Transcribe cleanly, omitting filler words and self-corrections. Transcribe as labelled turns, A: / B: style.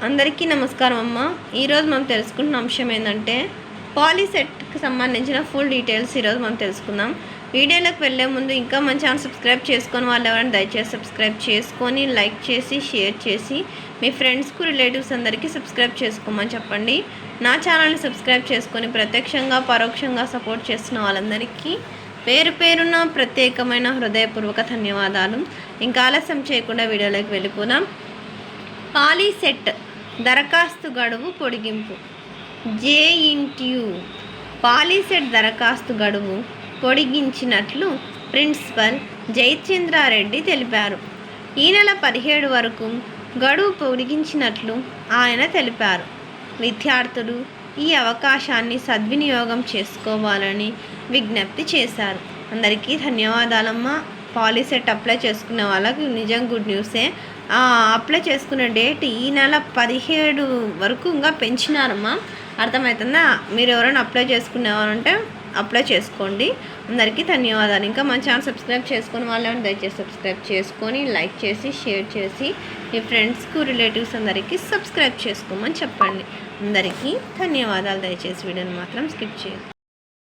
A: అందరికీ నమస్కారం అమ్మ. ఈరోజు మనం తెలుసుకుంటున్న అంశం ఏంటంటే పాలీసెట్కి సంబంధించిన ఫుల్ డీటెయిల్స్ ఈరోజు మనం తెలుసుకుందాం. వీడియోలోకి వెళ్ళే ముందు ఇంకా మన ఛానల్ సబ్స్క్రైబ్ చేసుకొని వాళ్ళు ఎవరైనా దయచేసి సబ్స్క్రైబ్ చేసుకొని లైక్ చేసి షేర్ చేసి మీ ఫ్రెండ్స్కు రిలేటివ్స్ అందరికీ సబ్స్క్రైబ్ చేసుకోమని చెప్పండి. నా ఛానల్ని సబ్స్క్రైబ్ చేసుకొని ప్రత్యక్షంగా పరోక్షంగా సపోర్ట్ చేస్తున్న వాళ్ళందరికీ పేరు పేరున ప్రత్యేకమైన హృదయపూర్వక ధన్యవాదాలు. ఇంకా ఆలస్యం చేయకుండా వీడియోలోకి వెళ్ళిపోదాం. పాలీసెట్ దరఖాస్తు గడువు పొడిగింపు. జేఎన్టీయూ పాలీసెట్ దరఖాస్తు గడువు పొడిగించినట్లు ప్రిన్సిపల్ జయచంద్రారెడ్డి తెలిపారు. ఈ నెల 17 వరకు గడువు పొడిగించినట్లు ఆయన తెలిపారు. విద్యార్థులు ఈ అవకాశాన్ని సద్వినియోగం చేసుకోవాలని విజ్ఞప్తి చేశారు. అందరికీ ధన్యవాదాలమ్మా. పాలీసెట్ అప్లై చేసుకునే వాళ్ళకి నిజం గుడ్ న్యూసే. అప్లై చేసుకునే డేట్ ఈ నెల 17 వరకు ఇంకా పెంచినారమ్మా. అర్థమవుతుందా? మీరు ఎవరైనా అప్లై చేసుకునేవారంటే అప్లై చేసుకోండి. అందరికీ ధన్యవాదాలు. ఇంకా మన ఛానల్ సబ్స్క్రైబ్ చేసుకుని వాళ్ళని దయచేసి సబ్స్క్రైబ్ చేసుకొని లైక్ చేసి షేర్ చేసి మీ ఫ్రెండ్స్కు రిలేటివ్స్ అందరికీ సబ్స్క్రైబ్ చేసుకోమని చెప్పండి. అందరికీ ధన్యవాదాలు. దయచేసి వీడియోని మాత్రం స్కిప్ చేయదు.